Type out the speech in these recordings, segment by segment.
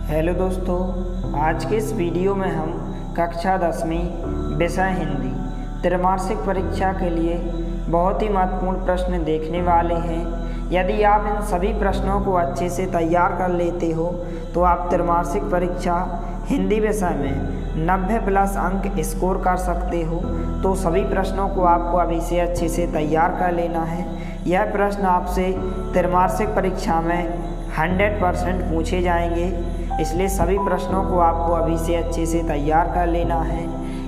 Hello दोस्तों, आज के इस वीडियो में हम कक्षा 10वीं विषय हिंदी त्रैमासिक परीक्षा के लिए बहुत ही महत्वपूर्ण प्रश्न देखने वाले हैं। यदि आप इन सभी प्रश्नों को अच्छे से तैयार कर लेते हो तो आप त्रैमासिक परीक्षा हिंदी विषय में 90+ अंक स्कोर कर सकते हो। तो सभी प्रश्नों को आपको अभी से अच्छे से तैयार कर लेना है। यह प्रश्न आपसे त्रैमासिक परीक्षा में 100% पूछे जाएंगे, इसलिए सभी प्रश्नों को आपको अभी से अच्छे से तैयार कर लेना है।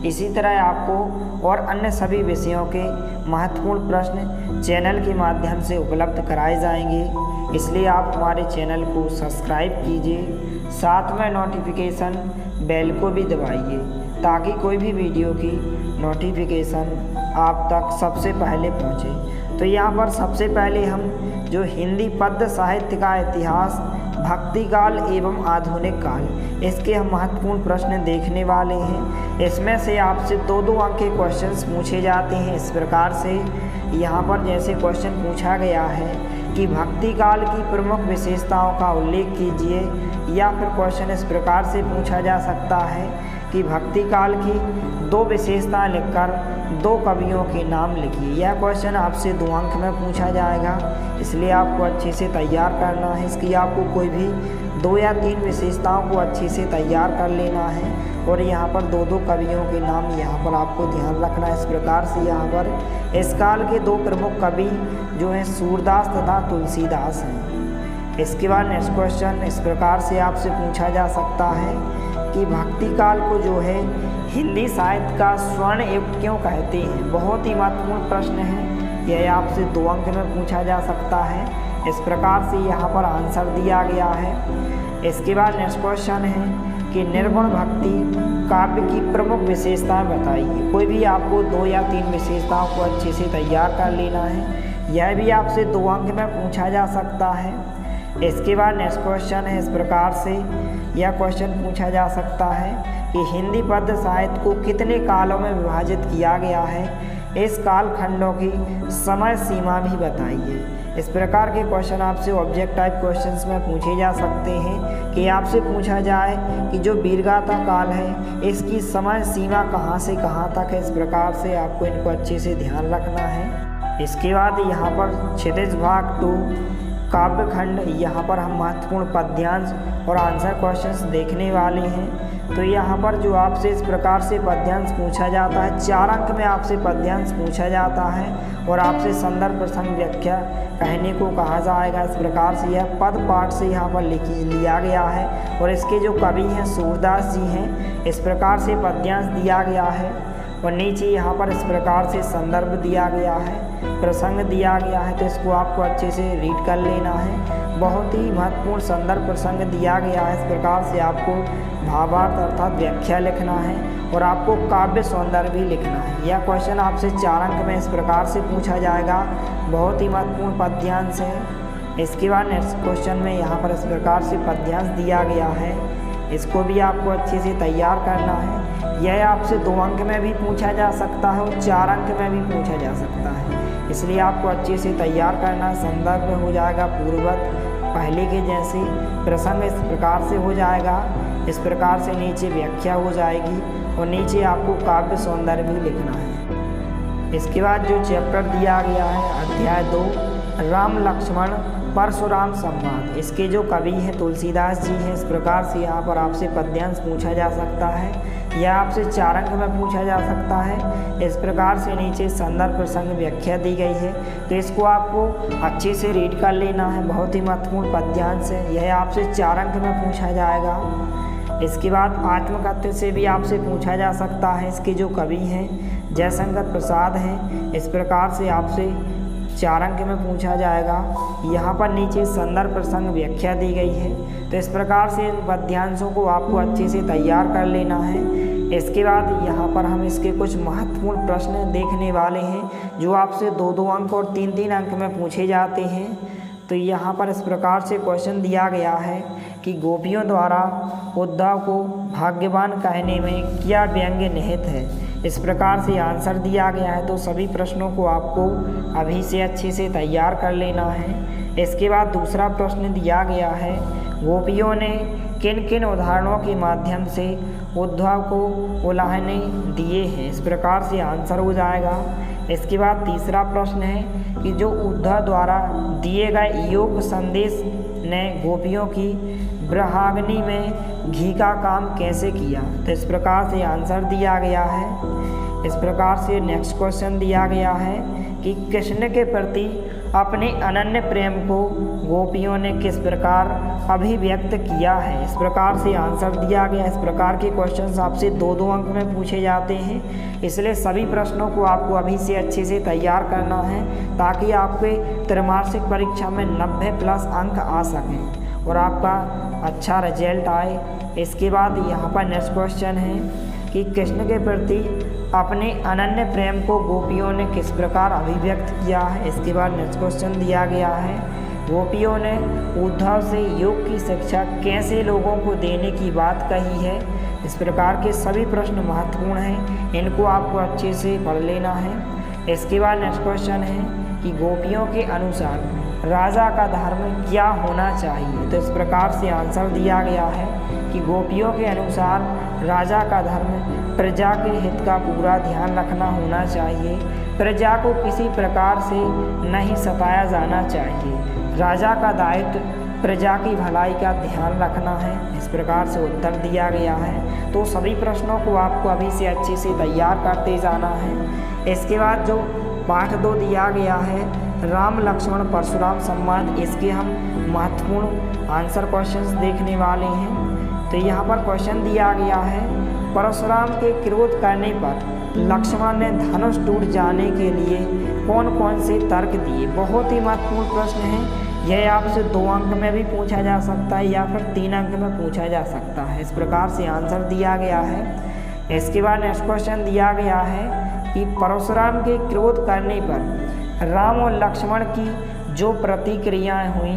इसी तरह आपको और अन्य सभी विषयों के महत्वपूर्ण प्रश्न चैनल के माध्यम से उपलब्ध कराए जाएंगे, इसलिए आप हमारे चैनल को सब्सक्राइब कीजिए, साथ में नोटिफिकेशन बेल को भी दबाइए ताकि कोई भी वीडियो की नोटिफिकेशन आप तक सबसे पहले पहुंचे। तो यहाँ पर सबसे पहले हम जो हिंदी पद्य साहित्य का इतिहास, भक्ति काल एवं आधुनिक काल, इसके हम महत्वपूर्ण प्रश्न देखने वाले हैं। इसमें से आपसे 2-2 अंक के क्वेश्चंस पूछे जाते हैं। इस प्रकार से यहाँ पर जैसे क्वेश्चन पूछा गया है कि भक्ति काल की प्रमुख विशेषताओं का उल्लेख कीजिए, या फिर क्वेश्चन इस प्रकार से पूछा जा सकता है कि भक्ति काल की 2 विशेषताएं लिखकर 2 कवियों के नाम लिखिए। यह क्वेश्चन आपसे 2 अंक में पूछा जाएगा, इसलिए आपको अच्छे से तैयार करना है। इसकी आपको कोई भी 2 या 3 विशेषताओं को अच्छे से तैयार कर लेना है, और यहाँ पर 2-2 कवियों के नाम यहाँ पर आपको ध्यान रखना है। इस प्रकार से यहाँ पर इस काल के 2 प्रमुख कवि जो हैं सूरदास तथा तुलसीदास हैं। इसके बाद नेक्स्ट क्वेश्चन इस प्रकार से आपसे पूछा जा सकता है कि भक्ति काल को जो है हिंदी साहित्य का स्वर्ण युग क्यों कहते हैं। बहुत ही महत्वपूर्ण प्रश्न है, यह आपसे 2 अंक में पूछा जा सकता है। इस प्रकार से यहाँ पर आंसर दिया गया है। इसके बाद नेक्स्ट क्वेश्चन है कि निर्गुण भक्ति काव्य की प्रमुख विशेषताएं बताइए। कोई भी आपको 2 या 3 विशेषताओं को अच्छे से तैयार कर लेना है, यह भी आपसे 2 अंक में पूछा जा सकता है। इसके बाद नेक्स्ट क्वेश्चन है इस प्रकार से, यह क्वेश्चन पूछा जा सकता है कि हिंदी पद्य साहित्य को कितने कालों में विभाजित किया गया है, इस काल खंडों की समय सीमा भी बताइए। इस प्रकार के क्वेश्चन आपसे ऑब्जेक्ट टाइप क्वेश्चंस में पूछे जा सकते हैं कि आपसे पूछा जाए कि जो वीरगाथा काल है इसकी समय सीमा कहाँ से कहाँ तक है। इस प्रकार से आपको इनको अच्छे से ध्यान रखना है। इसके बाद यहाँ पर क्षितिज भाग 2 काव्य खंड, यहाँ पर हम महत्वपूर्ण पद्यांश और आंसर क्वेश्चंस देखने वाले हैं। तो यहाँ पर जो आपसे इस प्रकार से पद्यांश पूछा जाता है, 4 अंक में आपसे पद्यांश पूछा जाता है, और आपसे संदर्भ प्रसंग व्याख्या कहने को कहा जाएगा। इस प्रकार से यह पद पाठ से यहाँ पर लिया गया है, और इसके जो कवि हैं सूरदास जी हैं। इस प्रकार से पद्यांश दिया गया है, और नीचे यहाँ पर इस प्रकार से संदर्भ दिया गया है, प्रसंग दिया गया है। तो इसको आपको अच्छे से रीड कर लेना है। बहुत ही महत्वपूर्ण संदर्भ प्रसंग दिया गया है। इस प्रकार से आपको भावार्थ अर्थात व्याख्या लिखना है, और आपको काव्य सौंदर्य भी लिखना है। यह क्वेश्चन आपसे 4 अंक में इस प्रकार से पूछा जाएगा। बहुत ही महत्वपूर्ण पद्यांश है। इसके बाद नेक्स्ट क्वेश्चन में यहाँ पर इस प्रकार से पद्यांश दिया गया है, इसको भी आपको अच्छे से तैयार करना है। यह आपसे 2 अंक में भी पूछा जा सकता है और 4 अंक में भी पूछा जा सकता है, इसलिए आपको अच्छे से तैयार करना। संदर्भ में हो जाएगा पूर्ववत पहले के जैसे, प्रसंग इस प्रकार से हो जाएगा, इस प्रकार से नीचे व्याख्या हो जाएगी, और नीचे आपको काव्य सौंदर्य भी लिखना है। इसके बाद जो चैप्टर दिया गया है अध्याय 2 राम लक्ष्मण परशुराम संवाद, इसके जो कवि हैं तुलसीदास जी हैं। इस प्रकार से यहाँ पर आपसे पद्यांश पूछा जा सकता है, यह आपसे 4 अंक में पूछा जा सकता है। इस प्रकार से नीचे संदर्भ प्रसंग व्याख्या दी गई है, तो इसको आपको अच्छे से रीड कर लेना है। बहुत ही महत्वपूर्ण पद्यांश है, यह आपसे 4 अंक में पूछा जाएगा। इसके बाद आत्मकथ्य से भी आपसे पूछा जा सकता है। इसके जो कवि हैं जयशंकर प्रसाद हैं। इस प्रकार से आपसे 4 अंक में पूछा जाएगा। यहाँ पर नीचे संदर्भ प्रसंग व्याख्या दी गई है, तो इस प्रकार से इन पद्यांशों को आपको अच्छे से तैयार कर लेना है। इसके बाद यहाँ पर हम इसके कुछ महत्वपूर्ण प्रश्न देखने वाले हैं, जो आपसे 2-2 अंक और 3-3 अंक में पूछे जाते हैं। तो यहाँ पर इस प्रकार से क्वेश्चन दिया गया है कि गोपियों द्वारा उद्धव को भाग्यवान कहने में क्या व्यंग्य निहित है। इस प्रकार से आंसर दिया गया है। तो सभी प्रश्नों को आपको अभी से अच्छे से तैयार कर लेना है। इसके बाद दूसरा प्रश्न दिया गया है गोपियों ने किन किन उदाहरणों के माध्यम से उद्धव को उलाहने दिए हैं। इस प्रकार से आंसर हो जाएगा। इसके बाद तीसरा प्रश्न है कि जो उद्धव द्वारा दिए गए योग संदेश ने गोपियों की ब्रहाग्नि में घी का काम कैसे किया। तो इस प्रकार से आंसर दिया गया है। इस प्रकार से नेक्स्ट क्वेश्चन दिया गया है कि कृष्ण के प्रति अपने अनन्य प्रेम को गोपियों ने किस प्रकार अभिव्यक्त किया है। इस प्रकार से आंसर दिया गया। इस प्रकार के क्वेश्चंस आपसे 2-2 अंक में पूछे जाते हैं, इसलिए सभी प्रश्नों को आपको अभी से अच्छे से तैयार करना है ताकि आपके त्रैमासिक परीक्षा में 90+ अंक आ सकें और आपका अच्छा रिजल्ट आए। इसके बाद यहाँ पर नेक्स्ट क्वेश्चन है कि कृष्ण के प्रति अपने अनन्य प्रेम को गोपियों ने किस प्रकार अभिव्यक्त किया है। इसके बाद नेक्स्ट क्वेश्चन दिया गया है गोपियों ने उद्धव से योग की शिक्षा कैसे लोगों को देने की बात कही है। इस प्रकार के सभी प्रश्न महत्वपूर्ण हैं, इनको आपको अच्छे से पढ़ लेना है। इसके बाद नेक्स्ट क्वेश्चन है कि गोपियों के अनुसार राजा का धर्म क्या होना चाहिए। तो इस प्रकार से आंसर दिया गया है कि गोपियों के अनुसार राजा का धर्म प्रजा के हित का पूरा ध्यान रखना होना चाहिए। प्रजा को किसी प्रकार से नहीं सताया जाना चाहिए। राजा का दायित्व प्रजा की भलाई का ध्यान रखना है। इस प्रकार से उत्तर दिया गया है। तो सभी प्रश्नों को आपको अभी से अच्छे से तैयार करते जाना है। इसके बाद जो पाठ 2 दिया गया है राम लक्ष्मण परशुराम संवाद, इसके हम महत्वपूर्ण आंसर क्वेश्चंस देखने वाले हैं। तो यहाँ पर क्वेश्चन दिया गया है परशुराम के क्रोध करने पर लक्ष्मण ने धनुष टूट जाने के लिए कौन कौन से तर्क दिए। बहुत ही महत्वपूर्ण प्रश्न है। यह आपसे 2 अंक में भी पूछा जा सकता है या फिर 3 अंक में पूछा जा सकता है। इस प्रकार से आंसर दिया गया है। इसके बाद नेक्स्ट क्वेश्चन दिया गया है कि परशुराम के क्रोध करने पर राम और लक्ष्मण की जो प्रतिक्रियाएं हुई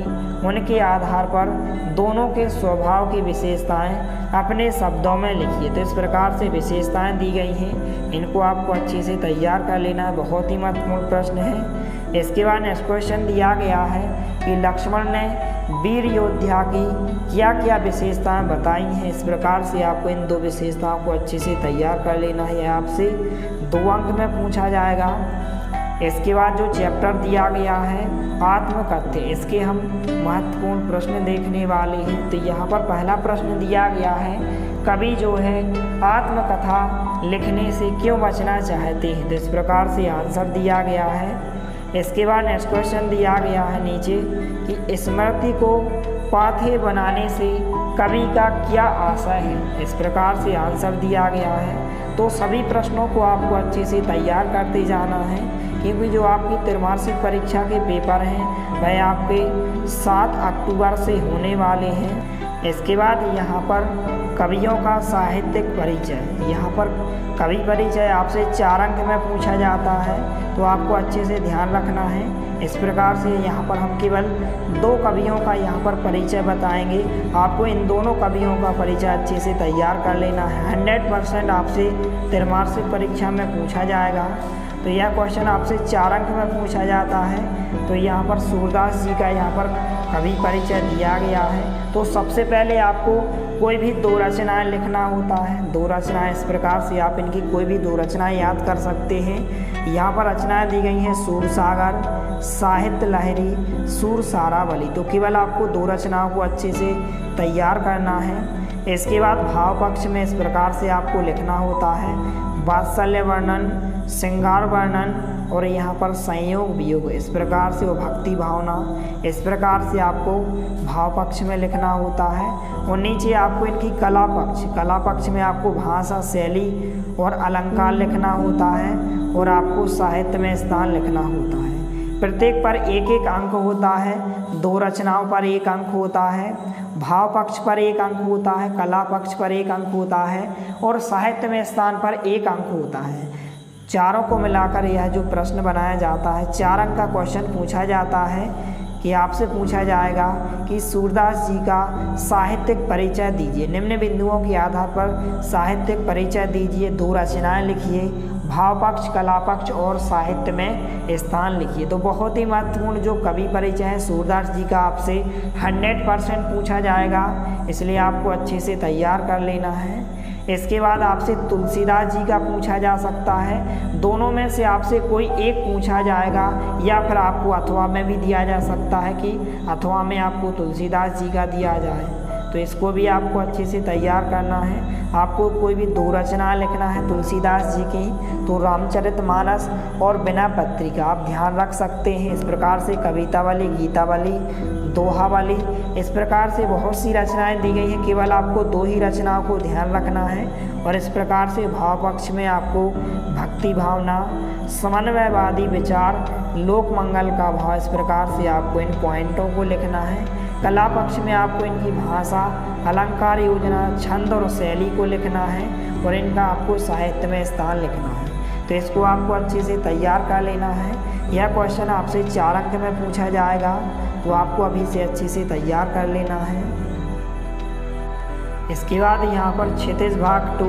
उनके आधार पर दोनों के स्वभाव की विशेषताएं अपने शब्दों में लिखिए। तो इस प्रकार से विशेषताएं दी गई हैं, इनको आपको अच्छे से तैयार कर लेना है। बहुत ही महत्वपूर्ण प्रश्न है। इसके बाद नेक्स्ट क्वेश्चन दिया गया है कि लक्ष्मण ने वीर योद्धा की क्या क्या विशेषताएं बताई हैं। इस प्रकार से आपको इन 2 विशेषताओं को अच्छे से तैयार कर लेना है। आपसे 2 अंक में पूछा जाएगा। इसके बाद जो चैप्टर दिया गया है आत्मकथ्य, इसके हम महत्वपूर्ण प्रश्न देखने वाले हैं। तो यहाँ पर पहला प्रश्न दिया गया है कवि जो है आत्मकथा लिखने से क्यों बचना चाहते हैं। तो इस प्रकार से आंसर दिया गया है। इसके बाद नेक्स्ट क्वेश्चन दिया गया है नीचे कि स्मृति को पाथेय बनाने से कवि का क्या आशय है। इस प्रकार से आंसर दिया गया है। तो सभी प्रश्नों को आपको अच्छे से तैयार करते जाना है क्योंकि जो आपकी त्रैमासिक परीक्षा के पेपर हैं वह आपके 7 अक्टूबर से होने वाले हैं। इसके बाद यहाँ पर कवियों का साहित्यिक परिचय, यहाँ पर कवि परिचय आपसे 4 अंक में पूछा जाता है, तो आपको अच्छे से ध्यान रखना है। इस प्रकार से यहाँ पर हम केवल 2 कवियों का यहाँ पर परिचय बताएंगे। आपको इन दोनों कवियों का परिचय अच्छे से तैयार कर लेना है। 100% आपसे त्रैमासिक परीक्षा में पूछा जाएगा। तो यह क्वेश्चन आपसे 4 अंक में पूछा जाता है। तो यहाँ पर सूरदास जी का यहाँ पर कवि परिचय दिया गया है। तो सबसे पहले आपको कोई भी 2 रचनाएं लिखना होता है। 2 रचनाएं, इस प्रकार से आप इनकी कोई भी 2 रचनाएं याद कर सकते हैं। यहाँ पर रचनाएं दी गई हैं सूरसागर, साहित्य लहरी, सूरसारावली। तो केवल आपको 2 रचनाओं को अच्छे से तैयार करना है। इसके बाद भाव पक्ष में इस प्रकार से आपको लिखना होता है वात्सल्य वर्णन, श्रृंगार वर्णन और यहाँ पर संयोग वियोग, इस प्रकार से वो भक्ति भावना, इस प्रकार से आपको भाव पक्ष में लिखना होता है। और नीचे आपको इनकी कला पक्ष में आपको भाषा शैली और अलंकार लिखना होता है और आपको साहित्य में स्थान लिखना होता है। प्रत्येक पर 1-1 अंक होता है। 2 रचनाओं पर 1 अंक होता है, भाव पक्ष पर 1 अंक होता है, कला पक्ष पर 1 अंक होता है और साहित्य में स्थान पर 1 अंक होता है। चारों को मिलाकर यह जो प्रश्न बनाया जाता है 4 अंक का क्वेश्चन पूछा जाता है कि आपसे पूछा जाएगा कि सूरदास जी का साहित्यिक परिचय दीजिए। निम्न बिंदुओं के आधार पर साहित्यिक परिचय दीजिए, 2 रचनाएं लिखिए, भाव पक्ष, कला पक्ष और साहित्य में स्थान लिखिए। तो बहुत ही महत्वपूर्ण जो कवि परिचय है सूरदास जी का आपसे 100% पूछा जाएगा, इसलिए आपको अच्छे से तैयार कर लेना है। इसके बाद आपसे तुलसीदास जी का पूछा जा सकता है, दोनों में से आपसे कोई एक पूछा जाएगा या फिर आपको अथवा में भी दिया जा सकता है कि अथवा में आपको तुलसीदास जी का दिया जाए, तो इसको भी आपको अच्छे से तैयार करना है। आपको कोई भी 2 रचना लिखना है तुलसीदास जी की, तो रामचरितमानस और बिना पत्रिका आप ध्यान रख सकते हैं। इस प्रकार से कवितावली, गीतावली, दोहावली, इस प्रकार से बहुत सी रचनाएं दी गई हैं, केवल आपको 2 ही रचनाओं को ध्यान रखना है। और इस प्रकार से भाव पक्ष में आपको भक्ति भावना, समन्वयवादी विचार, लोक मंगल का भाव, इस प्रकार से आपको इन पॉइंटों को लिखना है। कला पक्ष में आपको इनकी भाषा, अलंकार योजना, छंद और शैली को लिखना है और इनका आपको साहित्य में स्थान लिखना है। तो इसको आपको अच्छे से तैयार कर लेना है। यह क्वेश्चन आपसे 4 अंक में पूछा जाएगा, तो आपको अभी से अच्छे से तैयार कर लेना है। इसके बाद यहाँ पर क्षितिज भाग 2,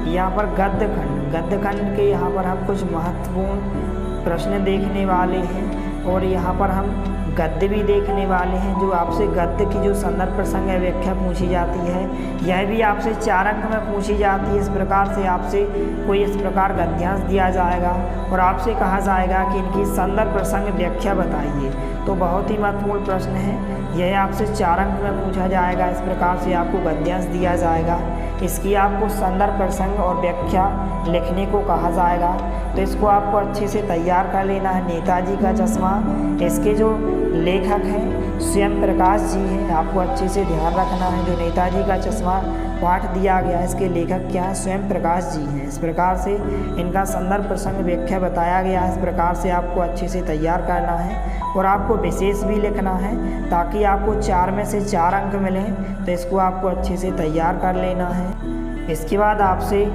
यहाँ पर गद्य खंड के यहाँ पर हम कुछ महत्वपूर्ण प्रश्न देखने वाले हैं और यहाँ पर हम गद्य भी देखने वाले हैं। जो आपसे गद्य की जो संदर्भ प्रसंग है व्याख्या पूछी जाती है, यह भी आपसे 4 अंक में पूछी जाती है। इस प्रकार से आपसे कोई इस प्रकार गद्यांश दिया जाएगा और आपसे कहा जाएगा कि इनकी संदर्भ प्रसंग व्याख्या बताइए। तो बहुत ही महत्वपूर्ण प्रश्न है, यह आपसे 4 अंक में पूछा जाएगा। इस प्रकार से आपको गद्यांश दिया जाएगा, इसकी आपको संदर्भ प्रसंग और व्याख्या लिखने को कहा जाएगा। तो इसको आपको अच्छे से तैयार कर लेना है। नेताजी का चश्मा, इसके जो लेखक हैं स्वयं प्रकाश जी हैं, आपको अच्छे से ध्यान रखना है। जो नेताजी का चश्मा पाठ दिया गया है, इसके लेखक क्या हैं? स्वयं प्रकाश जी हैं। इस प्रकार से इनका संदर्भ प्रसंग व्याख्या बताया गया है। इस प्रकार से आपको अच्छे से तैयार करना है और आपको विशेष भी लिखना है ताकि आपको 4 में से 4 अंक मिलें। तो इसको आपको अच्छे से तैयार कर लेना है। इसके बाद आपसे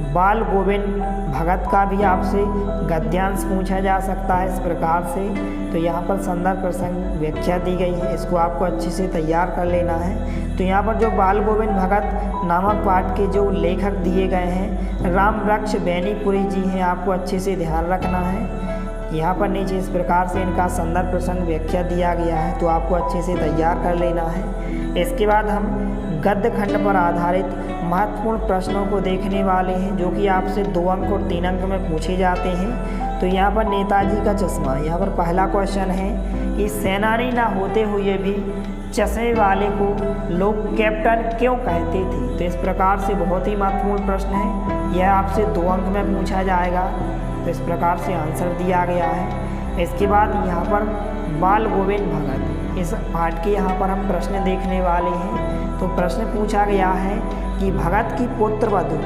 बाल गोविंद भगत का भी आपसे गद्यांश पूछा जा सकता है इस प्रकार से। तो यहाँ पर संदर्भ प्रसंग व्याख्या दी गई है, इसको आपको अच्छे से तैयार कर लेना है। तो यहाँ पर जो बाल गोविंद भगत नामक पाठ के जो लेखक दिए गए हैं राम वृक्ष बेनीपुरी जी हैं, आपको अच्छे से ध्यान रखना है। यहाँ पर नीचे इस प्रकार से इनका संदर्भ प्रसंग व्याख्या दिया गया है, तो आपको अच्छे से तैयार कर लेना है। इसके बाद हम गद्य खंड पर आधारित महत्वपूर्ण प्रश्नों को देखने वाले हैं जो कि आपसे 2 अंक और 3 अंक में पूछे जाते हैं। तो यहाँ पर नेताजी का चश्मा, यहाँ पर पहला क्वेश्चन है कि सेनानी ना होते हुए भी चश्मे वाले को लोग कैप्टन क्यों कहते थे? तो इस प्रकार से बहुत ही महत्वपूर्ण प्रश्न है, यह आपसे 2 अंक में पूछा जाएगा। तो इस प्रकार से आंसर दिया गया है। इसके बाद यहाँ पर बाल गोविंद भगत, इस पाठ के यहाँ पर हम प्रश्न देखने वाले हैं। तो प्रश्न पूछा गया है कि भगत की पुत्र वधू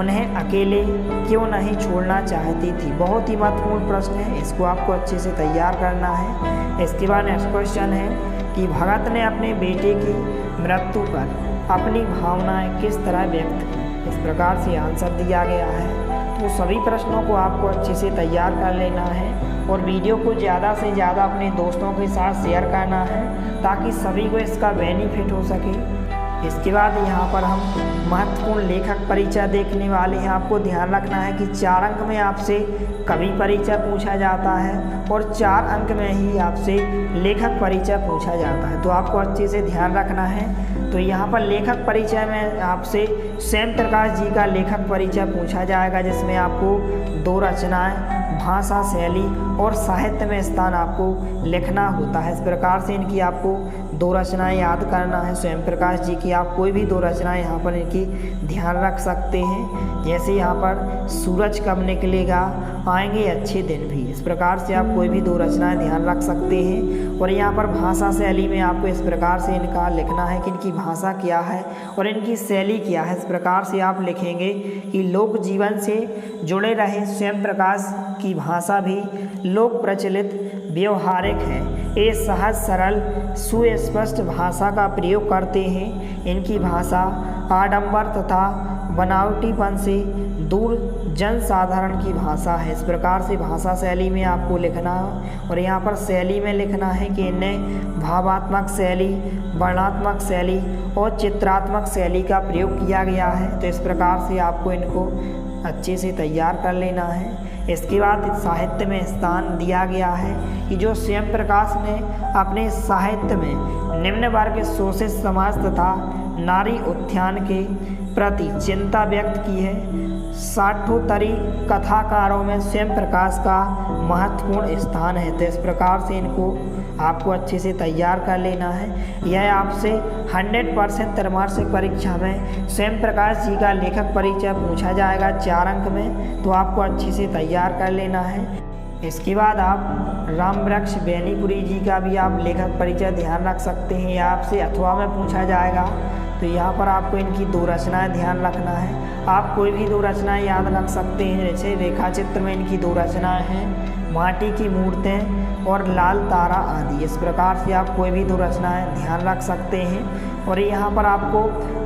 उन्हें अकेले क्यों नहीं छोड़ना चाहती थी? बहुत ही महत्वपूर्ण प्रश्न है, इसको आपको अच्छे से तैयार करना है। इसके बाद नेक्स्ट क्वेश्चन है कि भगत ने अपने बेटे की मृत्यु पर अपनी भावनाएं किस तरह व्यक्त की? इस प्रकार से आंसर दिया गया है। तो सभी प्रश्नों को आपको अच्छे से तैयार कर लेना है और वीडियो को ज़्यादा से ज़्यादा अपने दोस्तों के साथ शेयर करना है ताकि सभी को इसका बेनिफिट हो सके। इसके बाद यहाँ पर हम महत्वपूर्ण लेखक परिचय देखने वाले हैं। आपको ध्यान रखना है कि 4 अंक में आपसे कवि परिचय पूछा जाता है और 4 अंक में ही आपसे लेखक परिचय पूछा जाता है, तो आपको अच्छे से ध्यान रखना है। तो यहाँ पर लेखक परिचय में आपसे स्वयं प्रकाश जी का लेखक परिचय पूछा जाएगा, जिसमें आपको 2 रचनाएं, भाषा, शैली और साहित्य में स्थान आपको लिखना होता है। इस प्रकार से इनकी आपको 2 रचनाएं याद करना है। स्वयं प्रकाश जी की आप कोई भी 2 रचनाएं यहाँ पर इनकी ध्यान रख सकते हैं, जैसे यहाँ पर सूरज कब निकलेगा, आएंगे अच्छे दिन भी। इस प्रकार से आप कोई भी 2 रचनाएं ध्यान रख सकते हैं। और यहाँ पर भाषा शैली में आपको इस प्रकार से इनका लिखना है कि इनकी भाषा क्या है और इनकी शैली क्या है। इस प्रकार से आप लिखेंगे कि लोक जीवन से जुड़े रहे स्वयं प्रकाश की भाषा भी लोक प्रचलित व्यवहारिक है। ये सहज सरल सुस्पष्ट भाषा का प्रयोग करते हैं। इनकी भाषा आडंबर तथा बनावटीपन से दूर जनसाधारण की भाषा है। इस प्रकार से भाषा शैली में आपको लिखना है और यहाँ पर शैली में लिखना है कि इनमें भावात्मक शैली, वर्णनात्मक शैली और चित्रात्मक शैली का प्रयोग किया गया है। तो इस प्रकार से आपको इनको अच्छे से तैयार कर लेना है। इसके बाद साहित्य में स्थान दिया गया है कि जो स्वयं प्रकाश ने अपने साहित्य में निम्न वर्ग, शोषित समाज तथा नारी उत्थान के प्रति चिंता व्यक्त की है। साठोत्तरी कथाकारों में स्वयं प्रकाश का महत्वपूर्ण स्थान है। तो इस प्रकार से इनको आपको अच्छे से तैयार कर लेना है। यह आपसे 100% त्रैमासिक परीक्षा में स्वयं प्रकाश जी का लेखक परिचय पूछा जाएगा 4 अंक में, तो आपको अच्छे से तैयार कर लेना है। इसके बाद आप रामवृक्ष बेनीपुरी जी का भी आप लेखक परिचय ध्यान रख सकते हैं, या आपसे अथवा में पूछा जाएगा। तो यहाँ पर आपको इनकी 2 रचनाएं ध्यान रखना है। आप कोई भी 2 रचनाएं याद रख सकते हैं, जैसे रेखा चित्र में इनकी 2 रचनाएं हैं, माटी की मूर्तें और लाल तारा आदि। इस प्रकार से आप कोई भी 2 रचनाएं ध्यान रख सकते हैं। और यहाँ पर आपको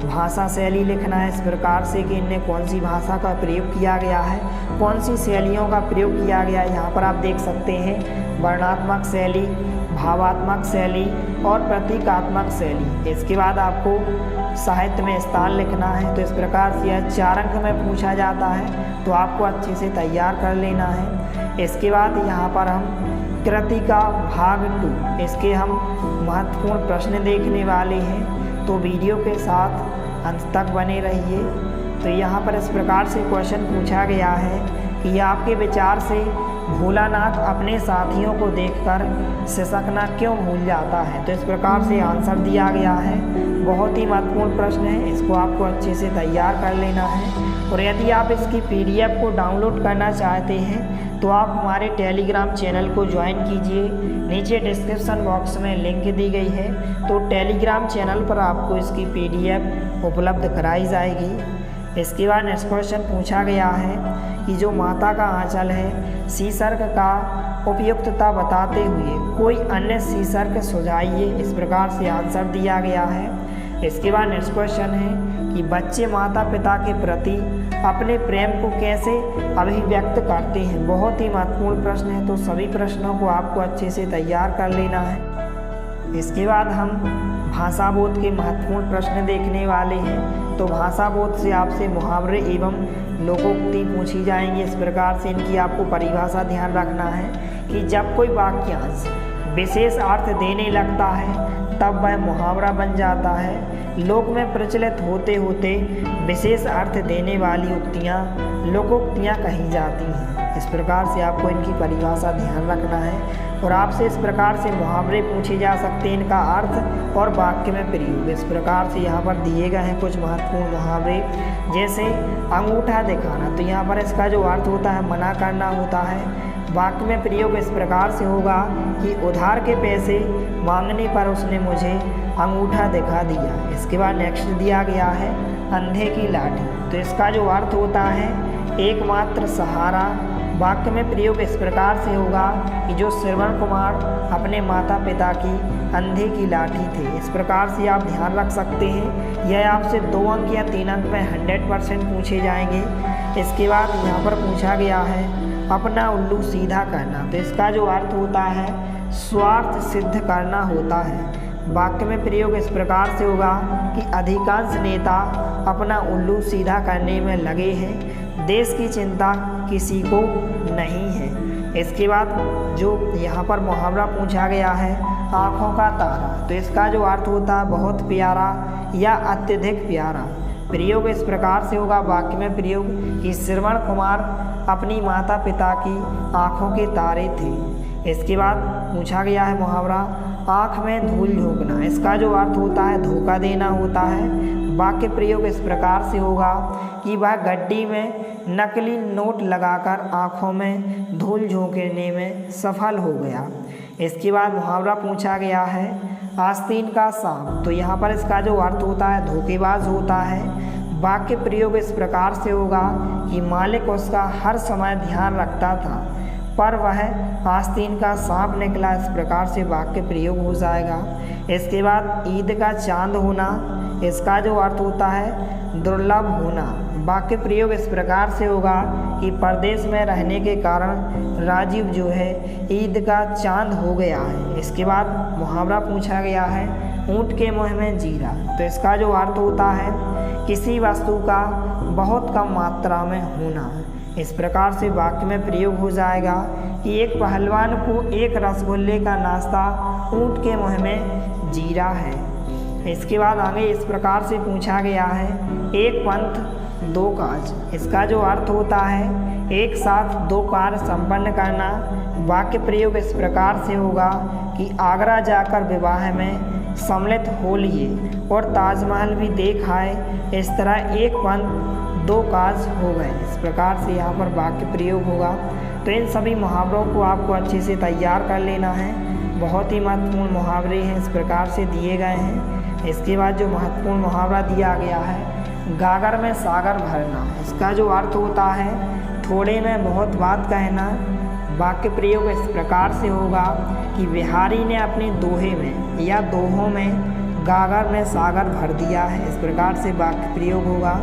भाषा शैली लिखना है इस प्रकार से कि इनने कौन सी भाषा का प्रयोग किया गया है, कौन सी शैलियों का प्रयोग किया गया है। यहाँ पर आप देख सकते हैं वर्णनात्मक शैली, भावात्मक शैली और प्रतीकात्मक शैली। इसके बाद आपको साहित्य में स्थान लिखना है। तो इस प्रकार से यह 4 अंक में पूछा जाता है, तो आपको अच्छे से तैयार कर लेना है। इसके बाद यहाँ पर हम कृति का भाग 2, इसके हम महत्वपूर्ण प्रश्न देखने वाले हैं, तो वीडियो के साथ अंत तक बने रहिए। तो यहाँ पर इस प्रकार से क्वेश्चन पूछा गया है कि आपके विचार से भोलानाथ अपने साथियों को देखकर सिसकना क्यों भूल जाता है। तो इस प्रकार से आंसर दिया गया है। बहुत ही महत्वपूर्ण प्रश्न है, इसको आपको अच्छे से तैयार कर लेना है। और यदि आप इसकी PDF को डाउनलोड करना चाहते हैं तो आप हमारे टेलीग्राम चैनल को ज्वाइन कीजिए। नीचे डिस्क्रिप्शन बॉक्स में लिंक दी गई है, तो टेलीग्राम चैनल पर आपको इसकी PDF उपलब्ध कराई जाएगी। इसके बाद नेक्स्ट क्वेश्चन पूछा गया है कि जो माता का आंचल है, शीर्षक का उपयुक्तता बताते हुए कोई अन्य शीर्षक सुझाइए। इस प्रकार से आंसर दिया गया है। इसके बाद नेक्स्ट क्वेश्चन है कि बच्चे माता पिता के प्रति अपने प्रेम को कैसे अभिव्यक्त करते हैं। बहुत ही महत्वपूर्ण प्रश्न है, तो सभी प्रश्नों को आपको अच्छे से तैयार कर लेना है। इसके बाद हम भाषा बोध के महत्वपूर्ण प्रश्न देखने वाले हैं। तो भाषा बोध से आपसे मुहावरे एवं लोकोक्ति पूछी जाएंगी। इस प्रकार से इनकी आपको परिभाषा ध्यान रखना है कि जब कोई वाक्यांश विशेष अर्थ देने लगता है तब वह मुहावरा बन जाता है। लोक में प्रचलित होते होते विशेष अर्थ देने वाली उक्तियाँ लोकोक्तियाँ कही जाती हैं। इस प्रकार से आपको इनकी परिभाषा ध्यान रखना है। और आपसे इस प्रकार से मुहावरे पूछे जा सकते हैं, इनका अर्थ और वाक्य में प्रयोग। इस प्रकार से यहाँ पर दिए गए हैं कुछ महत्वपूर्ण मुहावरे, जैसे अंगूठा दिखाना। तो यहाँ पर इसका जो अर्थ होता है मना करना होता है। वाक्य में प्रयोग इस प्रकार से होगा कि उधार के पैसे मांगने पर उसने मुझे अंगूठा दिखा दिया। इसके बाद नेक्स्ट दिया गया है अंधे की लाठी। तो इसका जो अर्थ होता है एकमात्र सहारा। वाक्य में प्रयोग इस प्रकार से होगा कि जो श्रवण कुमार अपने माता पिता की अंधे की लाठी थे। इस प्रकार से आप ध्यान रख सकते हैं। यह आपसे 2 अंक या 3 अंक में 100% पूछे जाएंगे। इसके बाद यहाँ पर पूछा गया है अपना उल्लू सीधा करना। तो इसका जो अर्थ होता है स्वार्थ सिद्ध करना होता है। वाक्य में प्रयोग इस प्रकार से होगा कि अधिकांश नेता अपना उल्लू सीधा करने में लगे हैं, देश की चिंता किसी को नहीं है। इसके बाद जो यहाँ पर मुहावरा पूछा गया है आँखों का तारा। तो इसका जो अर्थ होता है बहुत प्यारा या अत्यधिक प्यारा। प्रयोग इस प्रकार से होगा वाक्य में प्रयोग कि श्रवण कुमार अपनी माता पिता की आँखों के तारे थे। इसके बाद पूछा गया है मुहावरा आँख में धूल झोंकना। इसका जो अर्थ होता है धोखा देना होता है। वाक्य प्रयोग इस प्रकार से होगा कि वह गड्डी में नकली नोट लगाकर आँखों में धूल झोंकने में सफल हो गया। इसके बाद मुहावरा पूछा गया है आस्तीन का सांप। तो यहाँ पर इसका जो अर्थ होता है धोखेबाज होता है। वाक्य प्रयोग इस प्रकार से होगा कि मालिक उसका हर समय ध्यान रखता था पर वह आस्तीन का सांप निकला। इस प्रकार से वाक्य प्रयोग हो जाएगा। इसके बाद ईद का चांद होना। इसका जो अर्थ होता है दुर्लभ होना। वाक्य प्रयोग इस प्रकार से होगा कि परदेश में रहने के कारण राजीव जो है ईद का चांद हो गया है। इसके बाद मुहावरा पूछा गया है ऊँट के मुँह में जीरा। तो इसका जो अर्थ होता है किसी वस्तु का बहुत कम मात्रा में होना। इस प्रकार से वाक्य में प्रयोग हो जाएगा कि एक पहलवान को एक रसगुल्ले का नाश्ता ऊँट के मुँह में जीरा है। इसके बाद आगे इस प्रकार से पूछा गया है एक पंथ दो काज। इसका जो अर्थ होता है एक साथ दो कार्य संपन्न करना। वाक्य प्रयोग इस प्रकार से होगा कि आगरा जाकर विवाह में सम्मिलित हो लिए और ताजमहल भी देख आए। इस तरह एक पंथ दो काज हो गए। इस प्रकार से यहाँ पर वाक्य प्रयोग होगा। तो इन सभी मुहावरों को आपको अच्छे से तैयार कर लेना है। बहुत ही महत्वपूर्ण मुहावरे हैं, इस प्रकार से दिए गए हैं। इसके बाद जो महत्वपूर्ण मुहावरा दिया गया है गागर में सागर भरना। इसका जो अर्थ होता है थोड़े में बहुत बात कहना। वाक्य प्रयोग इस प्रकार से होगा कि बिहारी ने अपने दोहे में या दोहों में गागर में सागर भर दिया है। इस प्रकार से वाक्य प्रयोग होगा।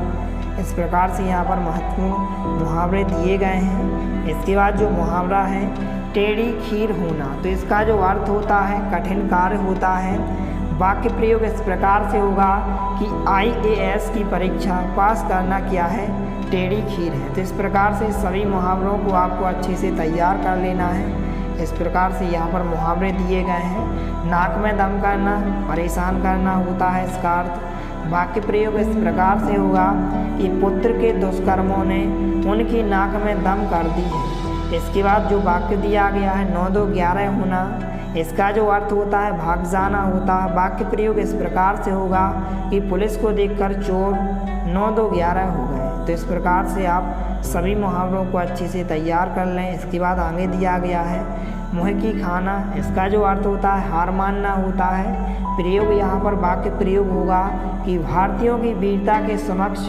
इस प्रकार से यहाँ पर महत्वपूर्ण मुहावरे दिए गए हैं। इसके बाद जो मुहावरा है टेढ़ी खीर होना। तो इसका जो अर्थ होता है कठिन कार्य होता है। वाक्य प्रयोग इस प्रकार से होगा कि IAS की परीक्षा पास करना क्या है टेढ़ी खीर है। तो इस प्रकार से सभी मुहावरों को आपको अच्छे से तैयार कर लेना है। इस प्रकार से यहाँ पर मुहावरे दिए गए हैं। नाक में दम करना परेशान करना होता है इसका अर्थ। वाक्य प्रयोग इस प्रकार से होगा कि पुत्र के दुष्कर्मों ने उनकी नाक में दम कर दी है। इसके बाद जो वाक्य दिया गया है 9 2 11 होना। इसका जो अर्थ होता है भाग जाना होता है। वाक्य प्रयोग इस प्रकार से होगा कि पुलिस को देखकर चोर 9 2 11 हो गए। तो इस प्रकार से आप सभी मुहावरों को अच्छे से तैयार कर लें। इसके बाद आगे दिया गया है मुँह की खाना। इसका जो अर्थ होता है हार मानना होता है। प्रयोग यहाँ पर वाक्य प्रयोग होगा कि भारतीयों की वीरता के समक्ष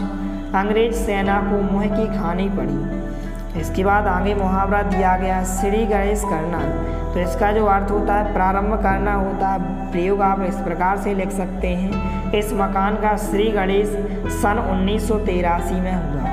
अंग्रेज सेना को मुँह की खानी पड़ी। इसके बाद आगे मुहावरा दिया गया है श्री गणेश करना। तो इसका जो अर्थ होता है प्रारंभ करना होता है। प्रयोग आप इस प्रकार से लिख सकते हैं इस मकान का श्री गणेश सन 1983 में हुआ।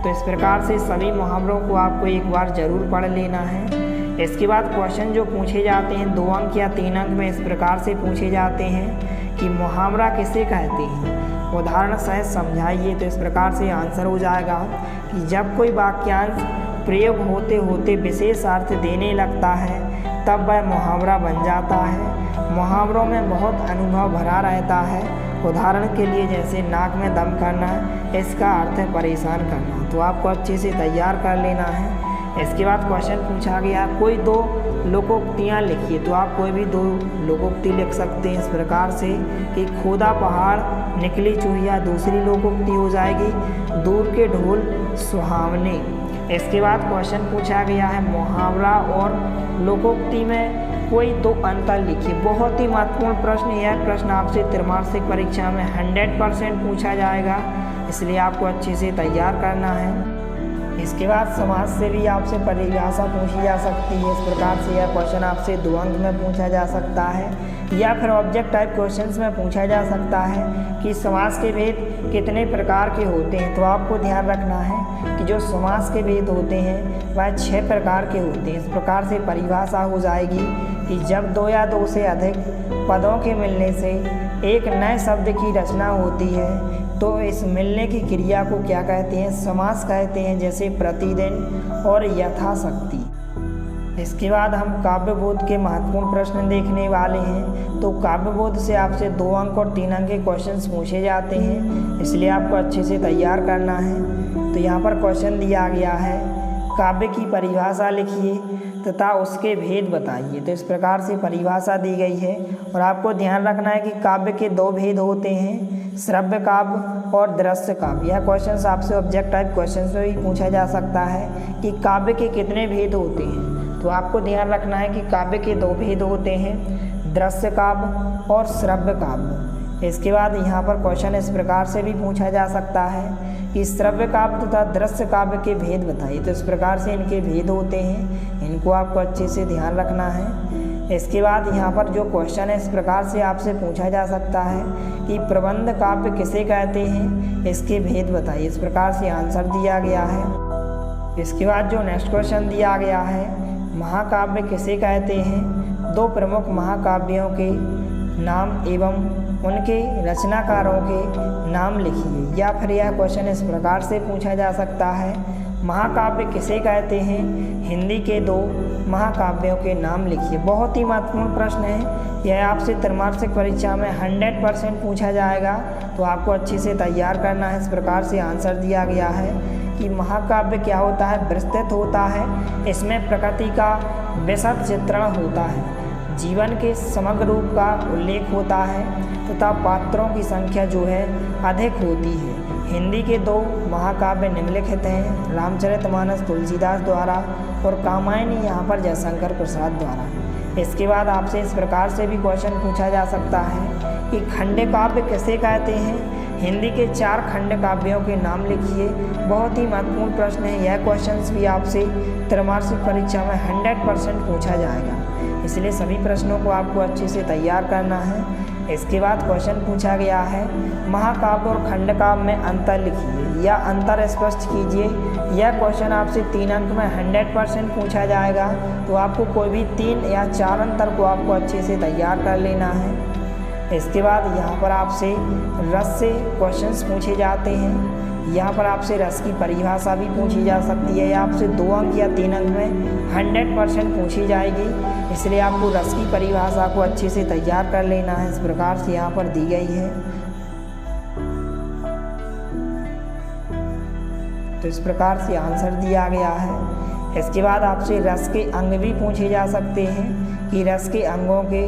तो इस प्रकार से सभी मुहावरों को आपको एक बार ज़रूर पढ़ लेना है। इसके बाद क्वेश्चन जो पूछे जाते हैं 2 अंक या 3 अंक में इस प्रकार से पूछे जाते हैं कि मुहावरा किसे कहते हैं, उदाहरण सहित समझाइए। तो इस प्रकार से आंसर हो जाएगा कि जब कोई वाक्यांश प्रयोग होते होते विशेष अर्थ देने लगता है तब वह मुहावरा बन जाता है। मुहावरों में बहुत अनुभव भरा रहता है। उदाहरण के लिए जैसे नाक में दम करना, इसका अर्थ है परेशान करना। तो आपको अच्छे से तैयार कर लेना है। इसके बाद क्वेश्चन पूछा गया कोई 2 लोकोक्तियाँ लिखिए। तो आप कोई भी 2 लोकोक्ति लिख सकते हैं इस प्रकार से कि खोदा पहाड़ निकली चूहिया। दूसरी लोकोक्ति हो जाएगी दूर के ढोल सुहावने। इसके बाद क्वेश्चन पूछा गया है मुहावरा और लोकोक्ति में कोई 2 अंतर लिखिए। बहुत ही महत्वपूर्ण प्रश्न। यह प्रश्न आपसे त्रैमासिक परीक्षा में 100% पूछा जाएगा, इसलिए आपको अच्छे से तैयार करना है। इसके बाद समाज से भी आपसे परिभाषा पूछी जा सकती है। इस प्रकार से यह क्वेश्चन आपसे 2 अंक में पूछा जा सकता है या फिर ऑब्जेक्ट टाइप क्वेश्चंस में पूछा जा सकता है कि समास के भेद कितने प्रकार के होते हैं। तो आपको ध्यान रखना है कि जो समास के भेद होते हैं वह 6 प्रकार के होते हैं। इस प्रकार से परिभाषा हो जाएगी कि जब 2 या 2 से अधिक पदों के मिलने से एक नए शब्द की रचना होती है तो इस मिलने की क्रिया को क्या कहते हैं, समास कहते हैं, जैसे प्रतिदिन और यथाशक्ति। इसके बाद हम काव्यबोध के महत्वपूर्ण प्रश्न देखने वाले हैं। तो काव्यबोध से आपसे 2 अंक और 3 अंक के क्वेश्चंस पूछे जाते हैं, इसलिए आपको अच्छे से तैयार करना है। तो यहाँ पर क्वेश्चन दिया गया है काव्य की परिभाषा लिखिए तथा उसके भेद बताइए। तो इस प्रकार से परिभाषा दी गई है और आपको ध्यान रखना है कि काव्य के 2 भेद होते हैं, श्रव्य काव्य और दृश्य काव्य। यह क्वेश्चन आपसे ऑब्जेक्ट टाइप क्वेश्चन में भी पूछा जा सकता है कि काव्य के कितने भेद होते हैं। तो आपको ध्यान रखना है कि काव्य के 2 भेद होते हैं, दृश्य काव्य और श्रव्य काव्य। इसके बाद यहाँ पर क्वेश्चन इस प्रकार से भी पूछा जा सकता है कि श्रव्य काव्य तथा दृश्य काव्य के भेद बताइए। तो इस प्रकार से इनके भेद होते हैं, इनको आपको अच्छे से ध्यान रखना है। इसके बाद यहाँ पर जो क्वेश्चन है इस प्रकार से आपसे पूछा जा सकता है कि प्रबंध काव्य किसे कहते हैं, इसके भेद बताइए। इस प्रकार से आंसर दिया गया है। इसके बाद जो नेक्स्ट क्वेश्चन दिया गया है, महाकाव्य किसे कहते हैं, दो प्रमुख महाकाव्यों के नाम एवं उनके रचनाकारों के नाम लिखिए। या फिर यह क्वेश्चन इस प्रकार से पूछा जा सकता है, महाकाव्य किसे कहते हैं, हिंदी के दो महाकाव्यों के नाम लिखिए। बहुत ही महत्वपूर्ण प्रश्न है, यह आपसे त्रैमासिक परीक्षा में 100% पूछा जाएगा, तो आपको अच्छे से तैयार करना है। इस प्रकार से आंसर दिया गया है कि महाकाव्य क्या होता है, विस्तृत होता है, इसमें प्रकृति का विशद चित्रण होता है, जीवन के समग्र रूप का उल्लेख होता है तथा पात्रों की संख्या जो है अधिक होती है। हिंदी के दो महाकाव्य निम्नलिखित हैं, रामचरितमानस तुलसीदास द्वारा और कामायनी यहाँ पर जयशंकर प्रसाद द्वारा। इसके बाद आपसे इस प्रकार से भी क्वेश्चन पूछा जा सकता है कि खंड काव्य किसे कहते हैं, हिंदी के 4 खंड काव्यों के नाम लिखिए। बहुत ही महत्वपूर्ण प्रश्न है, यह क्वेश्चंस भी आपसे त्रैमासिक परीक्षा में 100% पूछा जाएगा, इसलिए सभी प्रश्नों को आपको अच्छे से तैयार करना है। इसके बाद क्वेश्चन पूछा गया है, महाकाव्य और खंड काव्य में अंतर लिखिए या अंतर स्पष्ट कीजिए। यह क्वेश्चन आपसे 3 अंक में 100% पूछा जाएगा, तो आपको कोई भी 3 या 4 अंतर को आपको अच्छे से तैयार कर लेना है। इसके बाद यहाँ पर आपसे रस से क्वेश्चंस पूछे जाते हैं, यहाँ पर आपसे रस की परिभाषा भी पूछी जा सकती है, या आपसे 2 अंक या 3 अंक में 100% पूछी जाएगी, इसलिए आपको रस की परिभाषा को अच्छे से तैयार कर लेना है। इस प्रकार से यहाँ पर दी गई है, तो इस प्रकार से आंसर दिया गया है। इसके बाद आपसे रस के अंग भी पूछे जा सकते हैं कि रस के अंगों के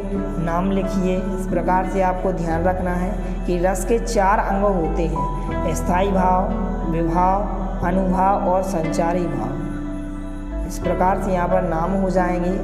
नाम लिखिए। इस प्रकार से आपको ध्यान रखना है कि रस के 4 अंग होते हैं, स्थायी भाव, विभाव, अनुभाव और संचारी भाव। इस प्रकार से यहाँ पर नाम हो जाएंगे,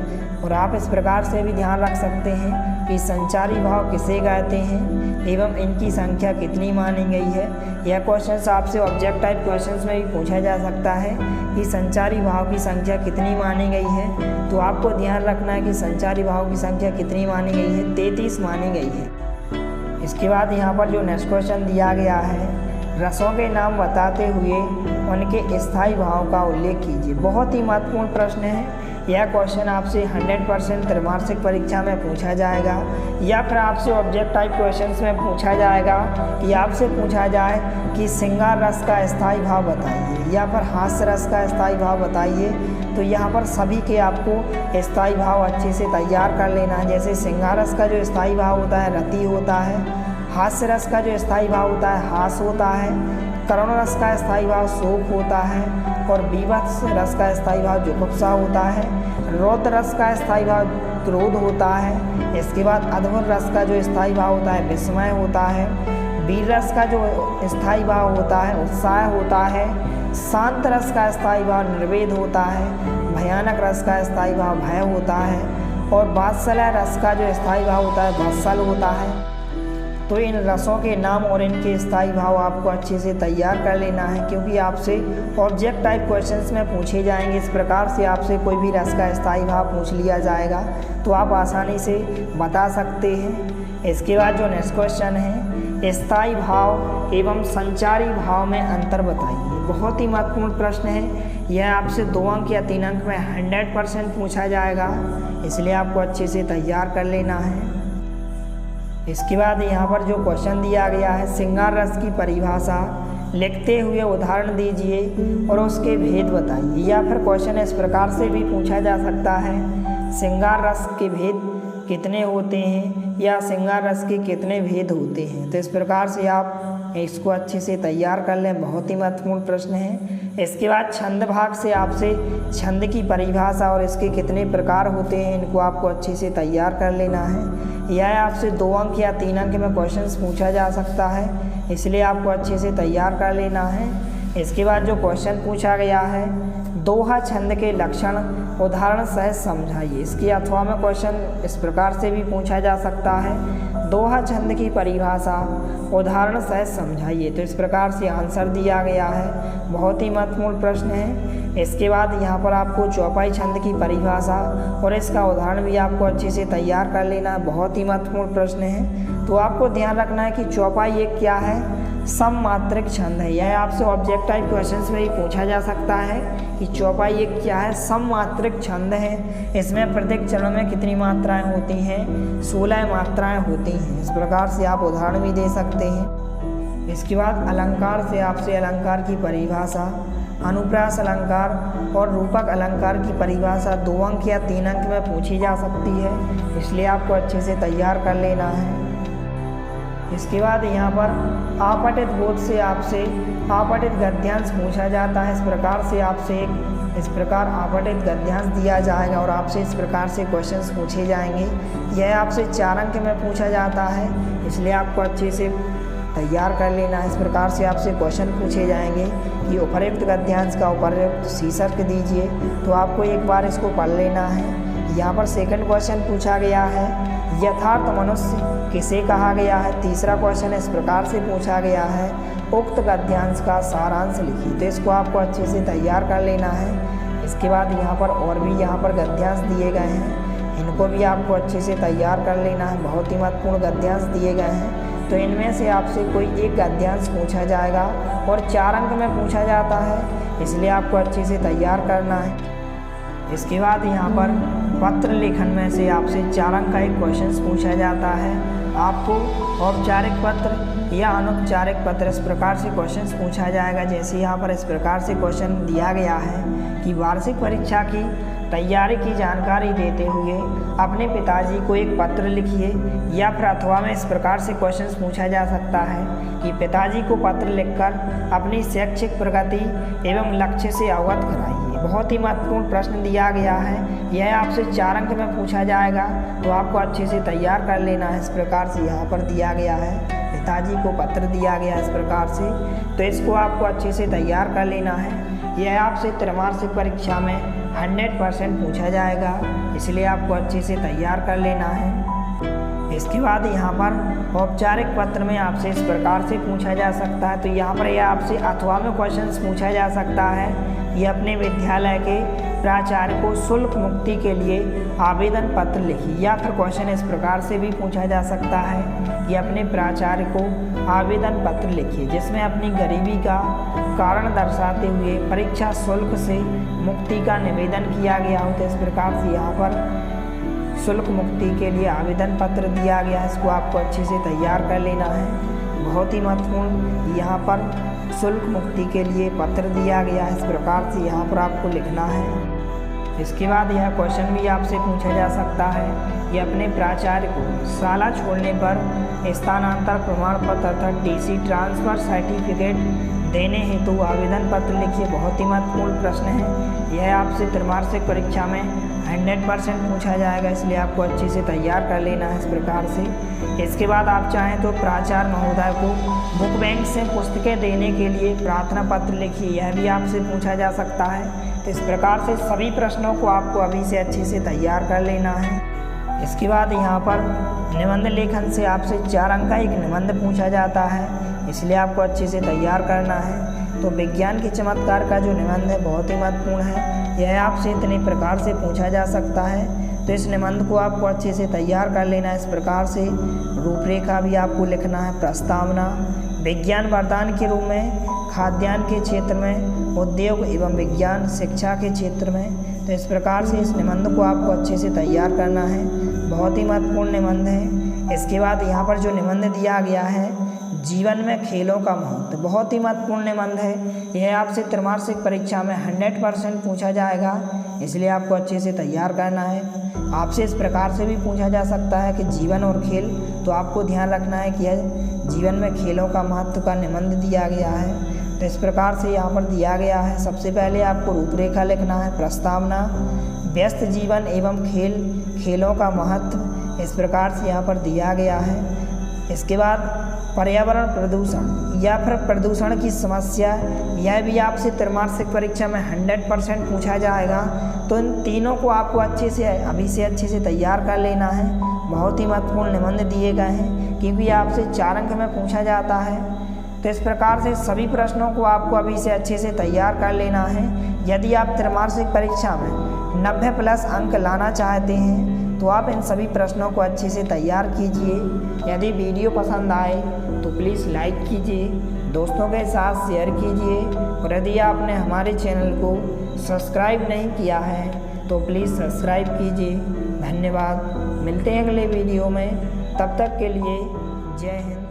और आप इस प्रकार से भी ध्यान रख सकते हैं कि संचारी भाव किसे कहते हैं एवं इनकी संख्या कितनी मानी गई है। यह क्वेश्चन आपसे ऑब्जेक्ट टाइप क्वेश्चंस में भी पूछा जा सकता है कि संचारी भाव की संख्या कितनी मानी गई है, तो आपको ध्यान रखना है कि संचारी भाव की संख्या कितनी मानी गई है, 33 मानी गई है। इसके बाद यहाँ पर जो नेक्स्ट क्वेश्चन दिया गया है, रसों के नाम बताते हुए उनके स्थायी भाव का उल्लेख कीजिए। बहुत ही महत्वपूर्ण प्रश्न है, यह क्वेश्चन आपसे 100% त्रैमासिक परीक्षा में पूछा जाएगा, या फिर आपसे ऑब्जेक्ट टाइप क्वेश्चंस में पूछा जाएगा कि आपसे पूछा जाए कि श्रृंगार रस का स्थायी भाव बताइए या फिर हास्य रस का स्थायी भाव बताइए। तो यहाँ पर सभी के आपको स्थायी भाव अच्छे से तैयार कर लेना है। जैसे श्रृंगार रस का जो स्थायी भाव होता है रति होता है, हास्य रस का जो स्थायी भाव होता है हास होता है, करुण रस का स्थायी भाव शोक होता है, और बीभत्स रस का स्थायी भाव जुगुप्सा होता है, रौद्र रस का स्थायी भाव क्रोध होता है। इसके बाद अद्भुत रस का जो स्थायी भाव होता है विस्मय होता है, वीर रस का जो स्थायी भाव होता है उत्साह होता है, शांत रस का स्थायी भाव निर्वेद होता है, भयानक रस का स्थायी भाव भय होता है, और वात्सल्य रस का जो स्थायी भाव होता है वत्सल होता है। तो इन रसों के नाम और इनके स्थायी भाव आपको अच्छे से तैयार कर लेना है, क्योंकि आपसे ऑब्जेक्ट टाइप क्वेश्चंस में पूछे जाएंगे। इस प्रकार से आपसे कोई भी रस का स्थायी भाव पूछ लिया जाएगा तो आप आसानी से बता सकते हैं। इसके बाद जो नेक्स्ट क्वेश्चन है, स्थायी भाव एवं संचारी भाव में अंतर बताइए। बहुत ही महत्वपूर्ण प्रश्न है, यह आपसे 2 अंक या 3 अंक में 100% पूछा जाएगा, इसलिए आपको अच्छे से तैयार कर लेना है। इसके बाद यहाँ पर जो क्वेश्चन दिया गया है, श्रृंगार रस की परिभाषा लिखते हुए उदाहरण दीजिए और उसके भेद बताइए। या फिर क्वेश्चन इस प्रकार से भी पूछा जा सकता है, श्रृंगार रस के भेद कितने होते हैं या श्रृंगार रस के कितने भेद होते हैं। तो इस प्रकार से आप इसको अच्छे से तैयार कर लें, बहुत ही महत्वपूर्ण प्रश्न है। इसके बाद छंद भाग से आपसे छंद की परिभाषा और इसके कितने प्रकार होते हैं, इनको आपको अच्छे से तैयार कर लेना है। यह आपसे 2 अंक या 3 अंक में क्वेश्चंस पूछा जा सकता है, इसलिए आपको अच्छे से तैयार कर लेना है। इसके बाद जो क्वेश्चन पूछा गया है, दोहा छंद के लक्षण उदाहरण सहित समझाइए। इसके अथवा में क्वेश्चन इस प्रकार से भी पूछा जा सकता है, दोहा छंद की परिभाषा उदाहरण सहित समझाइए। तो इस प्रकार से आंसर दिया गया है, बहुत ही महत्वपूर्ण प्रश्न है। इसके बाद यहाँ पर आपको चौपाई छंद की परिभाषा और इसका उदाहरण भी आपको अच्छे से तैयार कर लेना है, बहुत ही महत्वपूर्ण प्रश्न है। तो आपको ध्यान रखना है कि चौपाई एक क्या है, सममात्रिक छंद है। यह आपसे ऑब्जेक्टिव क्वेश्चंस में ही पूछा जा सकता है कि चौपाई एक क्या है, सममात्रिक छंद है। इसमें प्रत्येक चरण में कितनी मात्राएं होती हैं, 16 मात्राएं होती हैं। इस प्रकार से आप उदाहरण भी दे सकते हैं। इसके बाद अलंकार से आपसे अलंकार की परिभाषा, अनुप्रास अलंकार और रूपक अलंकार की परिभाषा 2 अंक या 3 अंक में पूछी जा सकती है, इसलिए आपको अच्छे से तैयार कर लेना है। इसके बाद यहाँ पर आपठित बोध से आपसे आपठित गद्यांश पूछा जाता है। इस प्रकार आपठित गद्यांश दिया जाएगा और आपसे इस प्रकार से क्वेश्चंस पूछे जाएंगे। यह आपसे 4 अंक में पूछा जाता है, इसलिए आपको अच्छे से तैयार कर लेना है। इस प्रकार से आपसे क्वेश्चन पूछे जाएंगे कि उपर्युक्त गद्यांश का उपर्युक्त शीर्षक दीजिए, तो आपको एक बार इसको पढ़ लेना है। यहाँ पर सेकंड क्वेश्चन पूछा गया है, यथार्थ मनुष्य किसे कहा गया है। तीसरा क्वेश्चन इस प्रकार से पूछा गया है, उक्त गद्यांश का सारांश लिखिए। तो इसको आपको अच्छे से तैयार कर लेना है। इसके बाद यहाँ पर और भी यहाँ पर गद्यांश दिए गए हैं, इनको भी आपको अच्छे से तैयार कर लेना है, बहुत ही महत्वपूर्ण गद्यांश दिए गए हैं। तो इनमें से आपसे कोई एक गद्यांश पूछा जाएगा और 4 अंक में पूछा जाता है, इसलिए आपको अच्छे से तैयार करना है। इसके बाद यहाँ पर पत्र लेखन में से आपसे 4 अंक का एक क्वेश्चन पूछा जाता है। आपको औपचारिक पत्र या अनौपचारिक पत्र इस प्रकार से क्वेश्चन पूछा जाएगा। जैसे यहाँ पर इस प्रकार से क्वेश्चन दिया गया है कि वार्षिक परीक्षा की तैयारी की जानकारी देते हुए अपने पिताजी को एक पत्र लिखिए, या फिर अथवा में इस प्रकार से क्वेश्चन पूछा जा सकता है कि पिताजी को पत्र लिखकर अपनी शैक्षिक प्रगति एवं लक्ष्य से अवगत कराइए। बहुत ही महत्वपूर्ण प्रश्न दिया गया है, यह आपसे 4 अंक में पूछा जाएगा, तो आपको अच्छे से तैयार कर लेना है। इस प्रकार से यहाँ पर दिया गया है, पिताजी को पत्र दिया गया इस प्रकार से, तो इसको आपको अच्छे से तैयार कर लेना है। यह आपसे त्रैमासिक परीक्षा में 100% पूछा जाएगा, इसलिए आपको अच्छे से तैयार कर लेना है। इसके बाद यहाँ पर औपचारिक पत्र में आपसे इस प्रकार से पूछा जा सकता है। तो यहाँ पर यह आपसे अथवा में क्वेश्चंस पूछा जा सकता है, ये अपने विद्यालय के प्राचार्य को शुल्क मुक्ति के लिए आवेदन पत्र लिखिए, या फिर क्वेश्चन इस प्रकार से भी पूछा जा सकता है कि अपने प्राचार्य को आवेदन पत्र लिखिए जिसमें अपनी गरीबी का कारण दर्शाते हुए परीक्षा शुल्क से मुक्ति का निवेदन किया गया हो। तो इस प्रकार से यहाँ पर शुल्क मुक्ति के लिए आवेदन पत्र दिया गया है, इसको आपको अच्छे से तैयार कर लेना है। बहुत ही महत्वपूर्ण यहाँ पर शुल्क मुक्ति के लिए पत्र दिया गया है, इस प्रकार से यहाँ पर आपको लिखना है। इसके बाद यह क्वेश्चन भी आपसे पूछा जा सकता है कि अपने प्राचार्य को शाला छोड़ने पर स्थानांतर प्रमाण पत्र अर्थात TC ट्रांसफ़र सर्टिफिकेट देने हेतु आवेदन पत्र लिखिए। बहुत ही महत्वपूर्ण प्रश्न है, यह आपसे त्रैमासिक परीक्षा में 100% पूछा जाएगा, इसलिए आपको अच्छे से तैयार कर लेना है इस प्रकार से। इसके बाद आप चाहें तो प्राचार्य महोदय को बुक बैंक से पुस्तकें देने के लिए प्रार्थना पत्र लिखिए, यह भी आपसे पूछा जा सकता है। तो इस प्रकार से सभी प्रश्नों को आपको अभी से अच्छे से तैयार कर लेना है। इसके बाद यहाँ पर निबंध लेखन से आपसे 4 अंक का एक निबंध पूछा जाता है, इसलिए आपको अच्छे से तैयार करना है। तो विज्ञान के चमत्कार का जो निबंध है बहुत ही महत्वपूर्ण है, यह आपसे इतने प्रकार से पूछा जा सकता है। तो इस निबंध को आपको अच्छे से तैयार कर लेना है। इस प्रकार से रूपरेखा भी आपको लिखना है। प्रस्तावना, विज्ञान वरदान के रूप में खाद्यान्न के क्षेत्र में, उद्योग एवं विज्ञान शिक्षा के क्षेत्र में। तो इस प्रकार से इस निबंध को आपको अच्छे से तैयार करना है, बहुत ही महत्वपूर्ण निबंध है। इसके बाद यहाँ पर जो निबंध दिया गया है जीवन में खेलों का महत्व, बहुत ही महत्वपूर्ण निबंध है, यह आपसे त्रैमासिक परीक्षा में 100% पूछा जाएगा, इसलिए आपको अच्छे से तैयार करना है। आपसे इस प्रकार से भी पूछा जा सकता है कि जीवन और खेल, तो आपको ध्यान रखना है कि यह जीवन में खेलों का महत्व का निबंध दिया गया है। तो इस प्रकार से यहाँ पर दिया गया है। सबसे पहले आपको रूपरेखा लिखना है। प्रस्तावना, व्यस्त जीवन एवं खेलों का महत्व, इस प्रकार से यहाँ पर दिया गया है। इसके बाद पर्यावरण प्रदूषण या फिर प्रदूषण की समस्या, यह भी आपसे त्रैमासिक परीक्षा में 100% पूछा जाएगा। तो इन तीनों को आपको अच्छे से अभी से अच्छे से तैयार कर लेना है। बहुत ही महत्वपूर्ण निबंध दिए गए हैं, क्योंकि आपसे 4 अंक में पूछा जाता है। तो इस प्रकार से सभी प्रश्नों को आपको अभी से अच्छे से तैयार कर लेना है। यदि आप त्रैमासिक परीक्षा में 90+ अंक लाना चाहते हैं तो आप इन सभी प्रश्नों को अच्छे से तैयार कीजिए। यदि वीडियो पसंद आए तो प्लीज़ लाइक कीजिए, दोस्तों के साथ शेयर कीजिए, और यदि आपने हमारे चैनल को सब्सक्राइब नहीं किया है तो प्लीज़ सब्सक्राइब कीजिए। धन्यवाद। मिलते हैं अगले वीडियो में, तब तक के लिए जय हिंद।